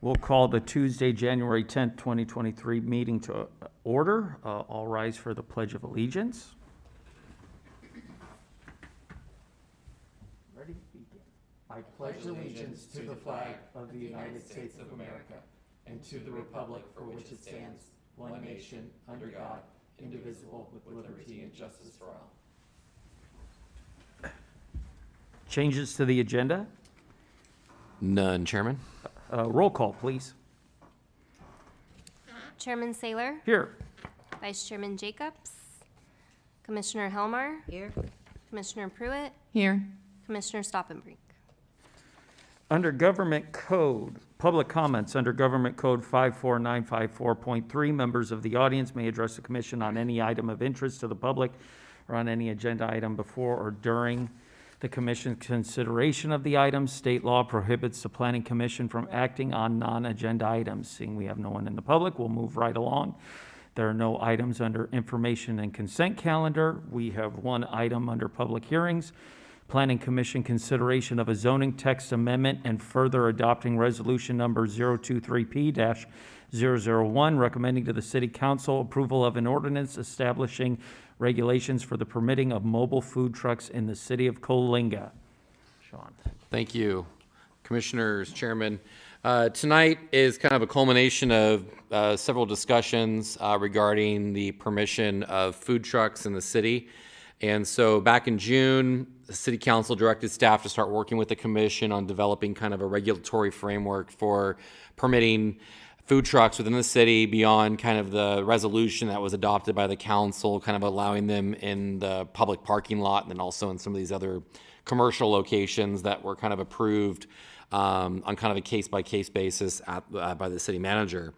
We'll call the Tuesday, January 10th, 2023 meeting to order. All rise for the Pledge of Allegiance. Ready? Begin. I pledge allegiance to the flag of the United States of America and to the republic for which it stands, one nation, under God, indivisible, with liberty and justice for all. Changes to the agenda? None, Chairman. Roll call, please. Chairman Saylor, Here. Vice Chairman Jacobs, Commissioner Helmar, Here. Commissioner Pruitt, Here. Commissioner Stoppenbrink. Under Government Code, public comments under Government Code 54954.3, members of the audience may address the commission on any item of interest to the public or on any agenda item before or during the commission's consideration of the item. State law prohibits the Planning Commission from acting on non-agenda items. Seeing we have no one in the public, we'll move right along. There are no items under information and consent calendar. We have one item under public hearings. Planning Commission consideration of a zoning text amendment and further adopting resolution number 023P-001, recommending to the City Council approval of an ordinance establishing regulations for the permitting of mobile food trucks in the city of Coalinga. Sean. Thank you, Commissioners, Chairman. Tonight is kind of a culmination of several discussions regarding the permission of food trucks in the city. And so back in June, the City Council directed staff to start working with the Commission on developing kind of a regulatory framework for permitting food trucks within the city beyond kind of the resolution that was adopted by the council, kind of allowing them in the public parking lot and then also in some of these other commercial locations that were kind of approved on kind of a case-by-case basis by the city manager.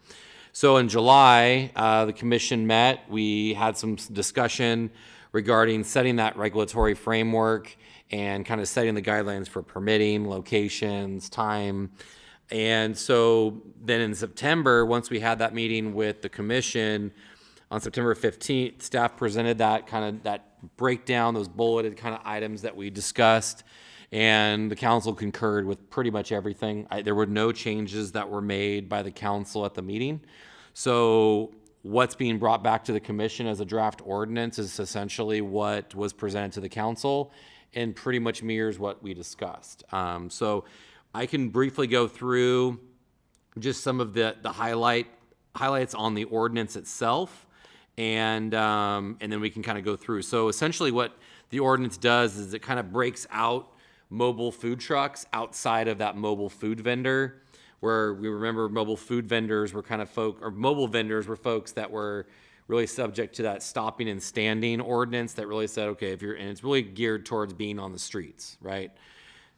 So in July, the commission met. We had some discussion regarding setting that regulatory framework and kind of setting the guidelines for permitting, locations, time. And so then in September, once we had that meeting with the commission, on September 15th, staff presented that breakdown, those bulleted kind of items that we discussed, and the council concurred with pretty much everything. There were no changes that were made by the council at the meeting. So what's being brought back to the commission as a draft ordinance is essentially what was presented to the council and pretty much mirrors what we discussed. So I can briefly go through just some of the highlights on the ordinance itself, and then we can kind of go through. So essentially what the ordinance does is it kind of breaks out mobile food trucks outside of that mobile food vendor, where we remember mobile food vendors were kind of mobile vendors were folks that were really subject to that stopping and standing ordinance that really said, okay, and it's really geared towards being on the streets, right?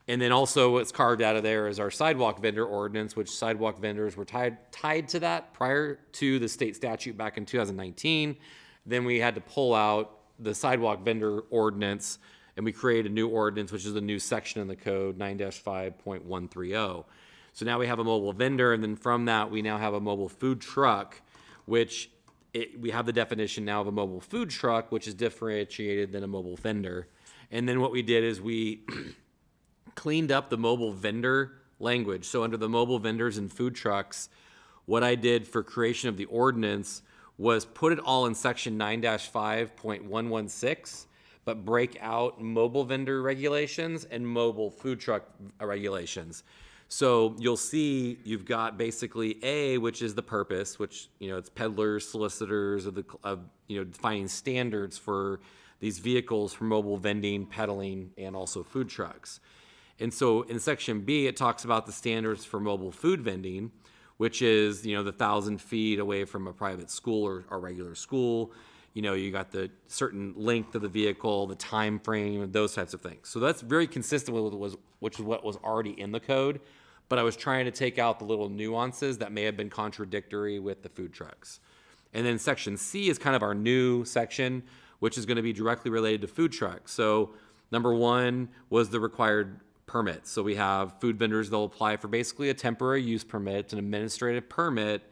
And then also what's carved out of there is our sidewalk vendor ordinance, which sidewalk vendors were tied to that prior to the state statute back in 2019. Then we had to pull out the sidewalk vendor ordinance, and we created a new ordinance, which is a new section in the code, 9-5.130. So now we have a mobile vendor, and then from that, we now have a mobile food truck, which we have the definition now of a mobile food truck, which is differentiated than a mobile vendor. And then what we did is we cleaned up the mobile vendor language. So under the mobile vendors and food trucks, what I did for creation of the ordinance was put it all in section 9-5.116, but break out mobile vendor regulations and mobile food truck regulations. So you'll see you've got basically A, which is the purpose, which, it's peddlers, solicitors of defining standards for these vehicles for mobile vending, peddling, and also food trucks. And so in section B, it talks about the standards for mobile food vending, which is, the 1,000 feet away from a private school or regular school. You got the certain length of the vehicle, the time frame, those types of things. So that's very consistent with what was already in the code. But I was trying to take out the little nuances that may have been contradictory with the food trucks. And then section C is kind of our new section, which is going to be directly related to food trucks. So number one was the required permits. So we have food vendors, they'll apply for basically a temporary use permit, an administrative permit,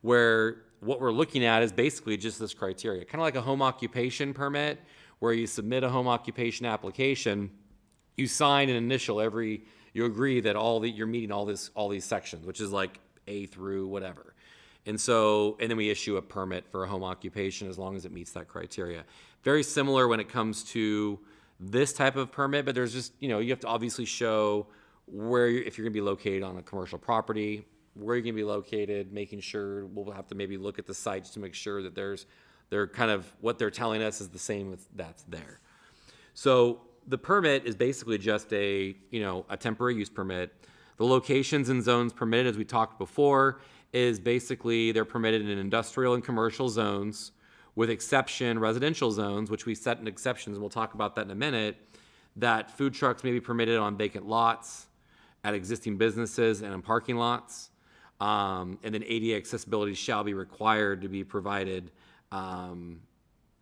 where what we're looking at is basically just this criteria, kind of like a home occupation permit, where you submit a home occupation application, you sign an initial you agree that you're meeting all these sections, which is like A through whatever. And so, and then we issue a permit for a home occupation as long as it meets that criteria. Very similar when it comes to this type of permit, but there's just, you have to obviously show where, if you're gonna be located on a commercial property, where you're gonna be located, making sure, we'll have to maybe look at the sites to make sure that they're kind of, what they're telling us is the same as that's there. So the permit is basically just a temporary use permit. The locations and zones permitted, as we talked before, is basically they're permitted in industrial and commercial zones, with exception residential zones, which we set in exceptions, and we'll talk about that in a minute, that food trucks may be permitted on vacant lots, at existing businesses, and in parking lots. And then ADA accessibility shall be required to be provided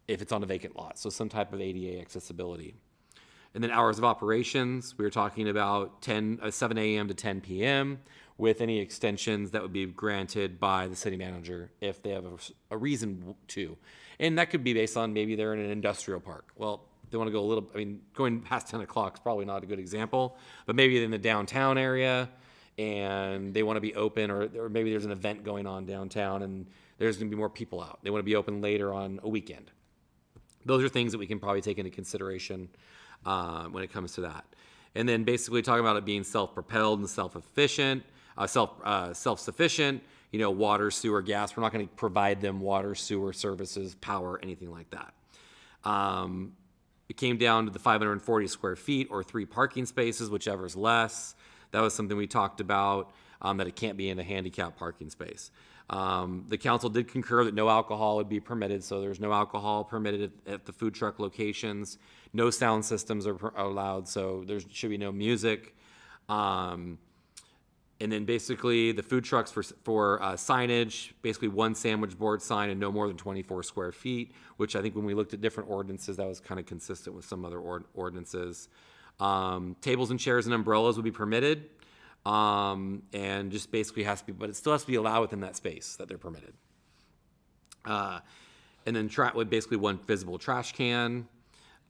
if it's on a vacant lot, so some type of ADA accessibility. And then hours of operations, we were talking about 7 a.m. to 10 p.m. with any extensions that would be granted by the city manager if they have a reason to. And that could be based on maybe they're in an industrial park. Well, they want to go a little, going past 10 o'clock is probably not a good example, but maybe in the downtown area and they want to be open, or maybe there's an event going on downtown and there's going to be more people out. They want to be open later on a weekend. Those are things that we can probably take into consideration when it comes to that. And then basically talking about it being self-propelled and self-efficient, self-sufficient, water, sewer, gas. We're not going to provide them water, sewer services, power, anything like that. It came down to the 540 square feet or 3 parking spaces, whichever is less. That was something we talked about, that it can't be in a handicap parking space. The council did concur that no alcohol would be permitted, so there's no alcohol permitted at the food truck locations. No sound systems are allowed, so there should be no music. And then basically the food trucks for signage, basically 1 sandwich board sign and no more than 24 square feet, which I think when we looked at different ordinances, that was kind of consistent with some other ordinances. Tables and chairs and umbrellas would be permitted. And just basically has to be, but it still has to be allowed within that space that they're permitted. And then with basically 1 visible trash can.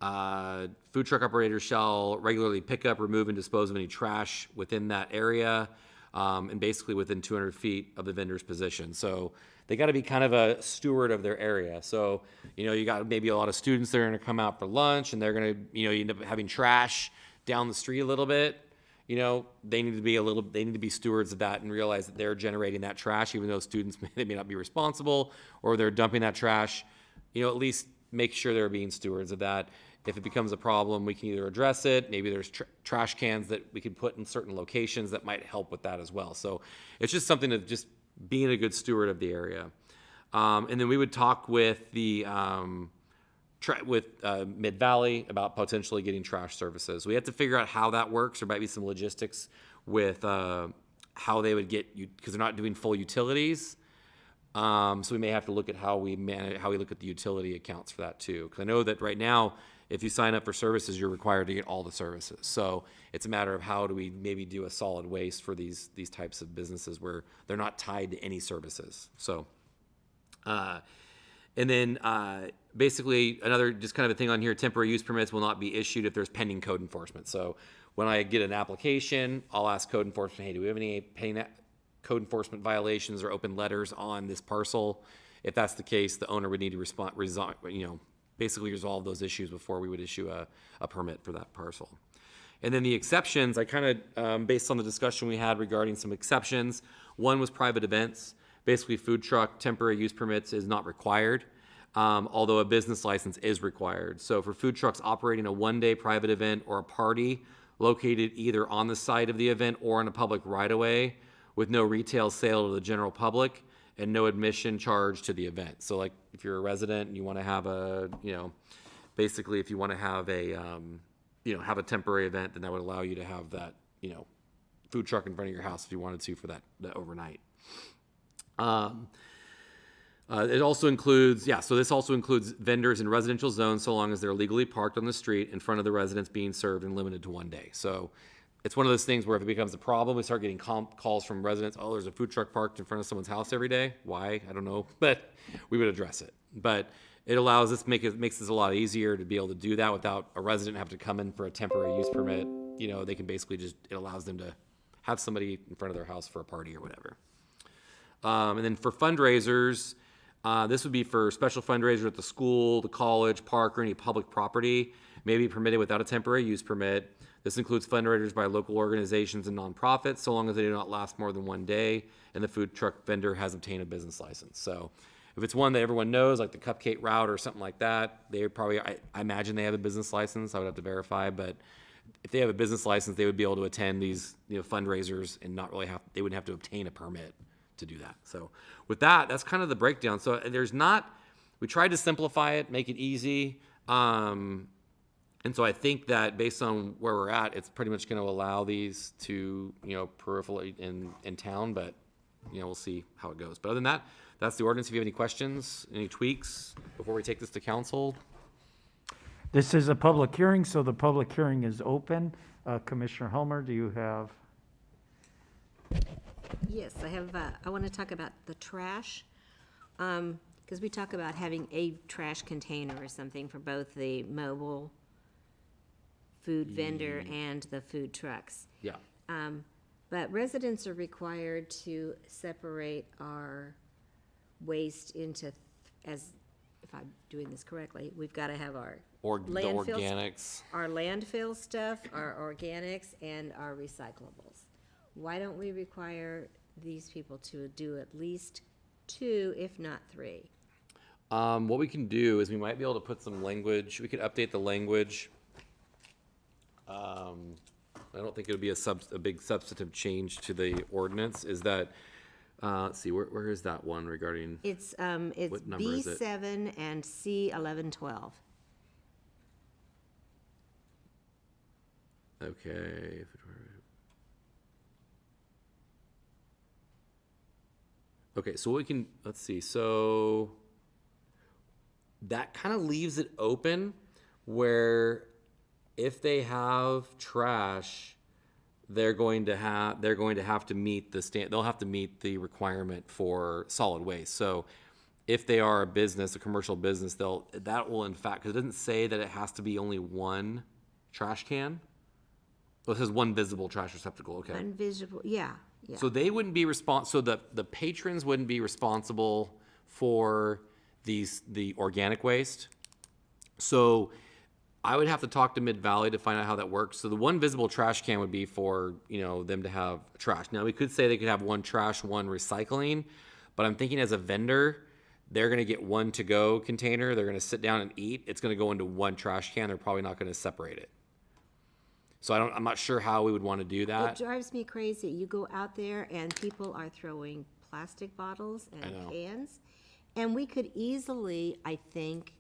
Food truck operators shall regularly pick up, remove, and dispose of any trash within that area, and basically within 200 feet of the vendor's position. So they got to be kind of a steward of their area. So, you got maybe a lot of students that are going to come out for lunch and they're going to, you end up having trash down the street a little bit. They need to be stewards of that and realize that they're generating that trash, even though students they may not be responsible, or they're dumping that trash. At least make sure they're being stewards of that. If it becomes a problem, we can either address it. Maybe there's trash cans that we can put in certain locations that might help with that as well. So it's just something of just being a good steward of the area. And then we would talk with the Mid-Valley about potentially getting trash services. We have to figure out how that works. There might be some logistics with how they would get you, because they're not doing full utilities. So we may have to look at how we look at the utility accounts for that too. Because I know that right now, if you sign up for services, you're required to get all the services. So it's a matter of how do we maybe do a solid waste for these types of businesses where they're not tied to any services. So, and then basically another just kind of a thing on here, temporary use permits will not be issued if there's pending code enforcement. So when I get an application, I'll ask code enforcement, hey, do we have any pending code enforcement violations or open letters on this parcel? If that's the case, the owner would need to basically resolve those issues before we would issue a permit for that parcel. And then the exceptions, I kind of, based on the discussion we had regarding some exceptions, one was private events. Basically, food truck temporary use permits is not required, although a business license is required. So for food trucks operating a 1-day private event or a party located either on the site of the event or in a public right-of-way with no retail sale to the general public and no admission charge to the event. So like if you're a resident and you want to have basically if you want to have have a temporary event, then that would allow you to have that, food truck in front of your house if you wanted to for that overnight. It also includes, so this also includes vendors in residential zones so long as they're legally parked on the street in front of the residents being served and limited to 1 day. So it's one of those things where if it becomes a problem, we start getting calls from residents, oh, there's a food truck parked in front of someone's house every day. Why? I don't know, but we would address it. But it allows us, makes this a lot easier to be able to do that without a resident having to come in for a temporary use permit. They can basically it allows them to have somebody in front of their house for a party or whatever. And then for fundraisers, this would be for special fundraisers at the school, the college, park, or any public property, may be permitted without a temporary use permit. This includes fundraisers by local organizations and nonprofits, so long as they do not last more than 1 day, and the food truck vendor has obtained a business license. So if it's one that everyone knows, like the Cupcake Route or something like that, they would probably, I imagine they have a business license. I would have to verify, but if they have a business license, they would be able to attend these, fundraisers and not really they wouldn't have to obtain a permit to do that. So with that, that's kind of the breakdown. So we tried to simplify it, make it easy. And so I think that based on where we're at, it's pretty much going to allow these to, peripherally in town, but, we'll see how it goes. But other than that, that's the ordinance. If you have any questions, any tweaks before we take this to council? This is a public hearing, so the public hearing is open. Commissioner Helmer, do you have? Yes, I want to talk about the trash, because we talk about having a trash container or something for both the mobile food vendor and the food trucks. Yeah. But residents are required to separate our waste into, as, if I'm doing this correctly, we've got to have our Or the landfill organics. our landfill stuff, our organics, and our recyclables. Why don't we require these people to do at least 2, if not 3? What we can do is we might be able to put some language. We could update the language. I don't think it'll be a big substantive change to the ordinance. Is that, let's see, where is that one regarding? It's What number is it? B7 and C1112. Okay. Okay, so we can, let's see, so that kind of leaves it open where if they have trash, they're going to have to meet they'll have to meet the requirement for solid waste. So if they are a commercial business, that will in fact, because it doesn't say that it has to be only one trash can. Well, it says one visible trash receptacle, okay. Invisible, yeah. So they wouldn't be so the patrons wouldn't be responsible for the organic waste. So I would have to talk to Mid-Valley to find out how that works. So the one visible trash can would be for, them to have trash. Now, we could say they could have one trash, one recycling, but I'm thinking as a vendor, they're going to get one to-go container. They're going to sit down and eat. It's going to go into one trash can. They're probably not going to separate it. So I'm not sure how we would want to do It that. drives me crazy. You go out there and people are throwing plastic bottles I and know. cans. And we could easily, I think,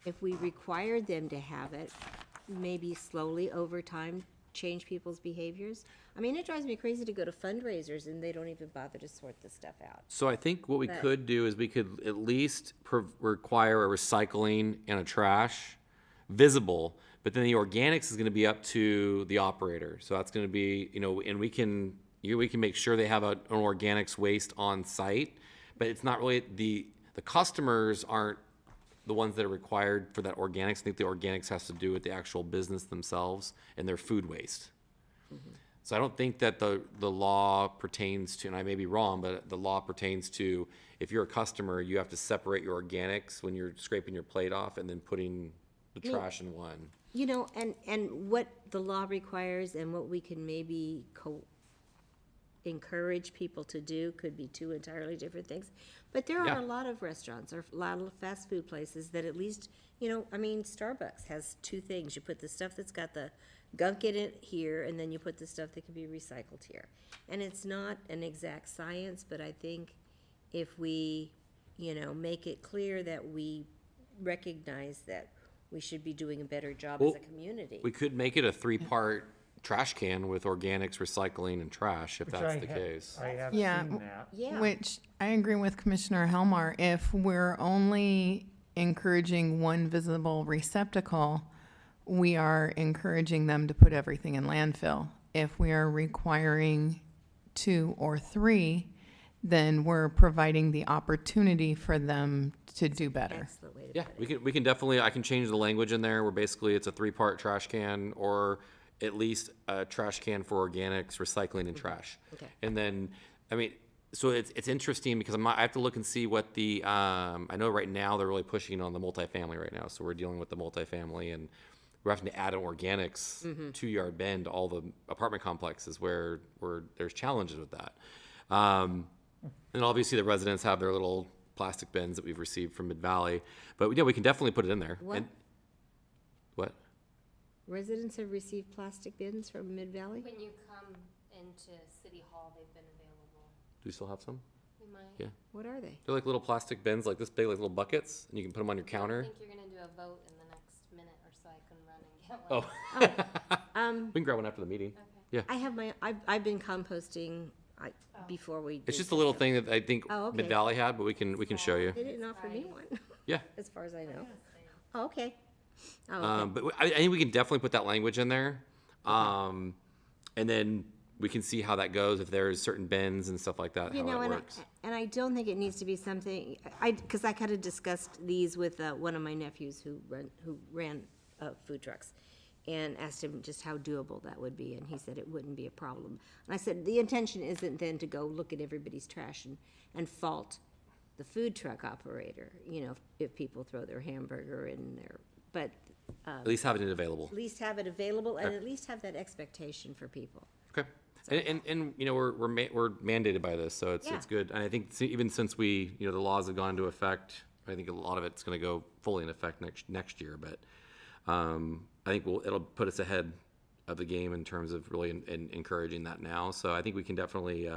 if we required them to have it, maybe slowly over time, change people's behaviors. I mean, it drives me crazy to go to fundraisers and they don't even bother to sort this stuff out. So I think what we But- could do is we could at least require a recycling and a trash visible, but then the organics is going to be up to the operator. So that's going to be, and we can make sure they have an organics waste on site, but it's not really the customers aren't the ones that are required for that organics. I think the organics has to do with the actual business themselves and their food waste. So I don't think that the law pertains to, and I may be wrong, but the law pertains to if you're a customer, you have to separate your organics when you're scraping your plate off and then putting the trash in one. And what the law requires and what we can maybe encourage people to do could be 2 entirely different things. But there Yeah. are a lot of restaurants or a lot of fast food places that at least, Starbucks has 2 things. You put the stuff that's got the gunk in it here, and then you put the stuff that can be recycled here. And it's not an exact science, but I think if we, make it clear that we recognize that we should be doing a better job as a Well, community. We could make it a 3-part trash can with organics, recycling, and trash, if that's the case. I have Yeah. seen that. Yeah. Which I agree with Commissioner Helmar. If we're only encouraging one visible receptacle, we are encouraging them to put everything in landfill. If we are requiring 2 or 3, then we're providing the opportunity for them to do better. Excellent way to Yeah, put it. we can definitely, I can change the language in there where basically it's a 3-part trash can or at least a trash can for organics, recycling, and trash. Okay. And then, so it's interesting because I have to look and see what the, I know right now they're really pushing on the multifamily right now. So we're dealing with the multifamily and we're having to add an organics 2-yard bend to all the apartment complexes where there's challenges with that. And obviously the residents have their little plastic bins that we've received from Mid-Valley, but yeah, we can definitely put it in there. What? And- What? Residents have received plastic bins from Mid-Valley? When you come into City Hall, they've been available. Do we still have some? We might. Yeah. What are they? They're like little plastic bins, like this big, like little buckets, and you can put them on your I counter. think you're gonna do a vote in the next minute or so. I can run and get one. We can grab one after the meeting. I have I've been composting, before we. It's did just a little this. thing that I think Oh, okay. Mid-Valley had, but we can show you. They didn't offer me one, Yeah. as far as I know. Oh, okay. Oh, okay. But I think we can definitely put that language in there. And then we can see how that goes, if there's certain bins and stuff like that, You how know, that and works. I don't think it needs to be something, because I kind of discussed these with one of my nephews who ran food trucks, and asked him just how doable that would be, and he said it wouldn't be a problem. And I said, the intention isn't then to go look at everybody's trash and fault the food truck operator, you know, if people throw their hamburger in there, but At least having it available. at least have it available, and at least have that expectation for people. Okay. And you know, we're mandated by this, so it's Yeah. good. And I think even since we, you know, the laws have gone into effect, I think a lot of it's going to go fully in effect next year. But I think it'll put us ahead of the game in terms of really encouraging that now. So I think we can definitely.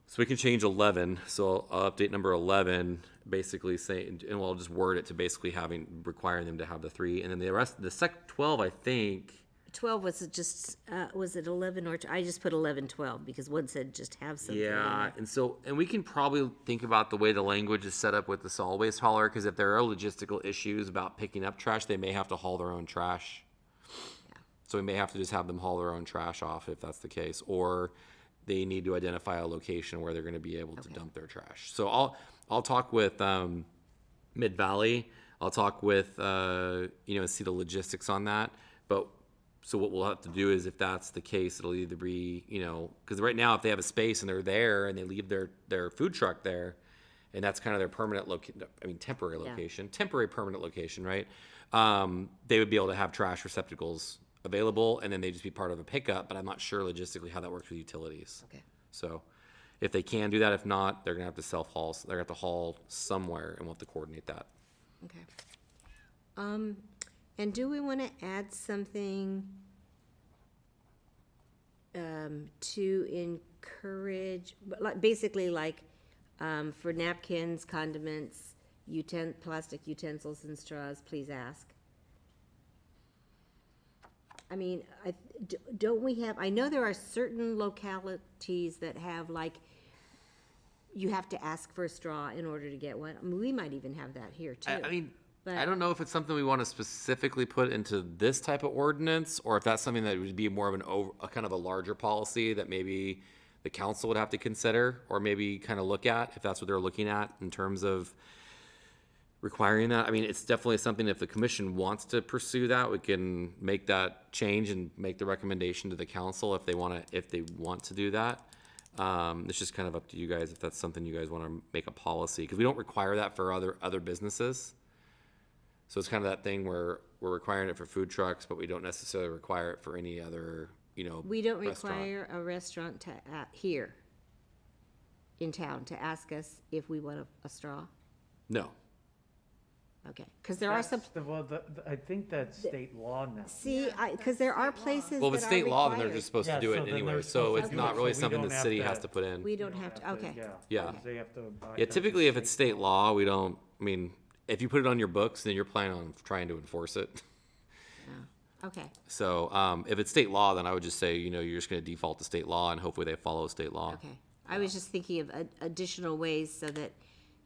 So we can change 11. So I'll update number 11, basically saying, and we'll just word it to basically requiring them to have the 3, and then the rest, the 12, I think. 12 was it just, was it 11 or, I just put 11, 12, because one said just have something. in Yeah, there. and we can probably think about the way the language is set up with the solid waste hauler, because if there are logistical issues about picking up trash, they may have to haul their own trash. So we may have to just have them haul their own trash off if that's the case, or they need to identify a location where they're going to be able to dump their trash. So I'll talk with Mid-Valley. I'll talk with you know, see the logistics on that. But so what we'll have to do is, if that's the case, it'll either be, you know, because right now if they have a space and they're there and they leave their food truck there, and that's kind of their permanent temporary location, temporary permanent location, right? They would be able to have trash receptacles available, and then they just be part of a pickup, but I'm not sure logistically how that works with utilities. Okay. So if they can do that, if not, they're gonna have to self-haul, they're gonna have to haul somewhere, and we'll have to coordinate that. Okay. And do we want to add something to encourage, basically like for napkins, condiments, plastic utensils and straws, please ask? I mean, don't we have, I know there are certain localities that have like, you have to ask for a straw in order to get one. I mean, we might even have that here too. I mean, But- I don't know if it's something we want to specifically put into this type of ordinance, or if that's something that would be more of a kind of a larger policy that maybe the council would have to consider, or maybe kind of look at, if that's what they're looking at in terms of requiring that. I mean, it's definitely something, if the commission wants to pursue that, we can make that change and make the recommendation to the council if they want to do that. It's just kind of up to you guys if that's something you guys want to make a policy, because we don't require that for other businesses. So it's kind of that thing where we're requiring it for food trucks, but we don't necessarily require it for any other, you know, We don't restaurant. require a restaurant to, here in town to ask us if we want a straw? No. Okay, because there are some, I think that's state law now. because there are places Well, if that it's are state law, then they're required. just supposed to Yeah, do so it then anyway. they're So supposed it's to not do it, really so we something don't the have city to- has to put in. We don't have to, okay. Yeah. They have to abide Yeah, by typically if the it's state law, we don't, I mean, if you put it on your books, then you're planning on trying to enforce it. Okay, So, if it's state law, then I would just say, you know, you're just gonna default to state law and hopefully they follow state law. okay. I was just thinking of additional ways so that,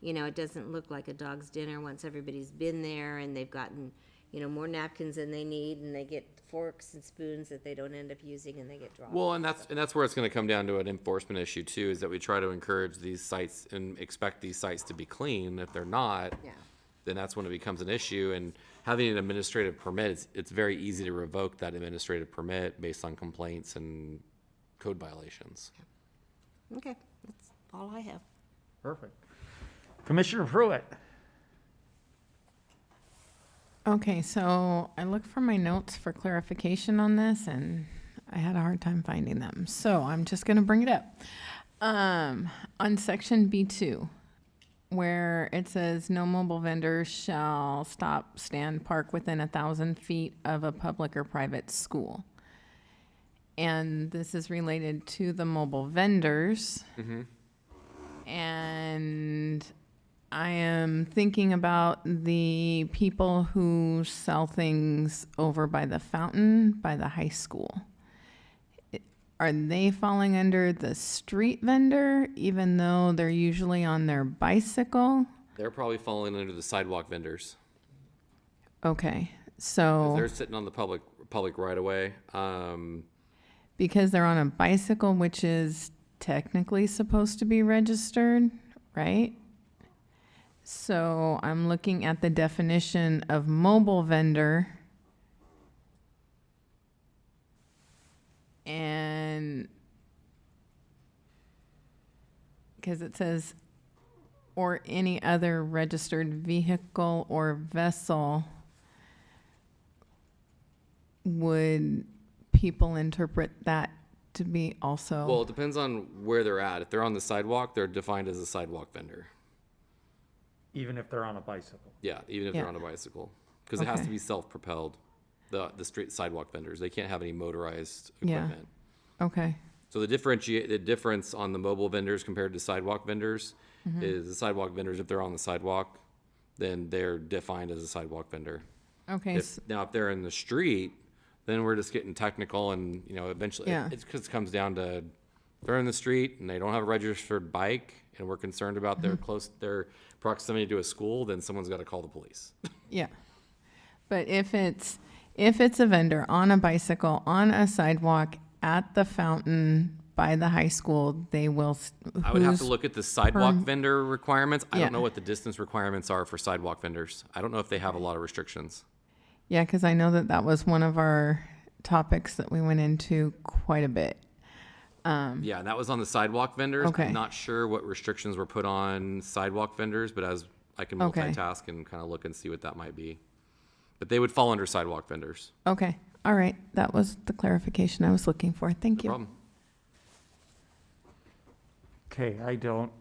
you know, it doesn't look like a dog's dinner once everybody's been there and they've gotten, you know, more napkins than they need, and they get forks and spoons that they don't end up using, and they get dropped. Well, and that's where it's gonna come down to an enforcement issue too, is that we try to encourage these sites and expect these sites to be clean. If they're not, Yeah. then that's when it becomes an issue. And having an administrative permit, it's very easy to revoke that administrative permit based on complaints and code violations. Okay, that's all I have. Perfect. Commissioner Pruitt? Okay, so I looked for my notes for clarification on this and I had a hard time finding them. So I'm just gonna bring it up. On section B2, where it says no mobile vendors shall stop, stand, park within 1,000 feet of a public or private school. And this is related to the mobile vendors. And I am thinking about the people who sell things over by the fountain, by the high school. Are they falling under the street vendor, even though they're usually on their bicycle? They're probably falling under the sidewalk vendors. Okay, 'Cause so they're sitting on the public right away. because they're on a bicycle, which is technically supposed to be registered, right? So I'm looking at the definition of mobile vendor. And because it says, or any other registered vehicle or vessel, would people interpret that to be also? Well, it depends on where they're at. If they're on the sidewalk, they're defined as a sidewalk vendor. Even if they're on a bicycle. Yeah, even if they're Yeah. on a bicycle, because it has to Okay. be self-propelled. The street sidewalk vendors, they can't have any motorized Yeah. equipment. Okay, So the difference on the mobile vendors compared to sidewalk vendors is the sidewalk vendors, if they're on the sidewalk, then they're defined as a sidewalk vendor. okay, If they're in the street, then we're just getting technical and, eventually, Yeah. it just comes down to they're in the street and they don't have a registered bike and we're concerned about their proximity to a school, then someone's got to call the police. yeah. But if it's a vendor on a bicycle, on a sidewalk, at the fountain, by the high school, they will. I would have to who's- look at the sidewalk vendor requirements. I Yeah. don't know what the distance requirements are for sidewalk vendors. I don't know if they have a lot of restrictions. Yeah, because I know that was one of our topics that we went into quite a bit. Yeah, and that was on the sidewalk vendors. Okay. I'm not sure what restrictions were put on sidewalk vendors, but as I can Okay. multitask and kind of look and see what that might be. But they would fall under sidewalk vendors. Okay, all right, that was the clarification I was looking for. Thank No you. problem. Okay, I don't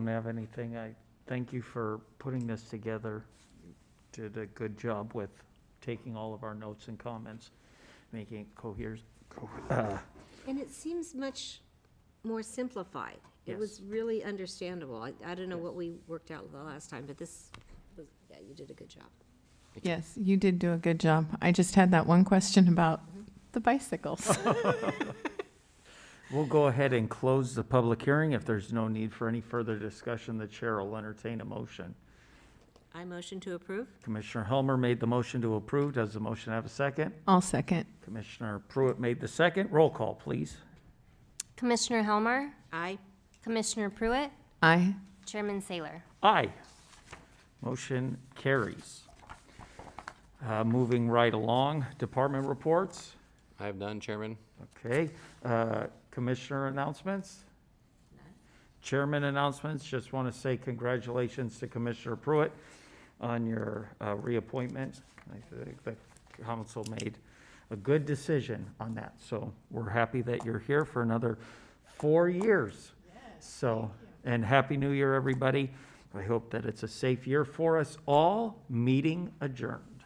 have anything. I thank you for putting this together. Did a good job with taking all of our notes and comments, making it coherent. And it seems much more simplified. It Yes. was really understandable. I don't know what we worked out the last time, but this was, yeah, you did a good job. Yes, you did do a good job. I just had that one question about the bicycles. We'll go ahead and close the public hearing. If there's no need for any further discussion, the chair will entertain a motion. I motion to approve? Commissioner Helmer made the motion to approve. Does the motion have a second? I'll second. Commissioner Pruitt made the second. Roll call, please. Commissioner Helmer, Aye. Commissioner Pruitt, Aye. Chairman Saylor. Aye. Motion carries. Moving right along, department reports. I have none, Chairman. Okay, commissioner announcements? Chairman announcements, just want to say congratulations to Commissioner Pruitt on your reappointment. I think the council made a good decision on that, so we're happy that you're here for another 4 years. So, and Happy New Year, everybody. I hope that it's a safe year for us all. Meeting adjourned.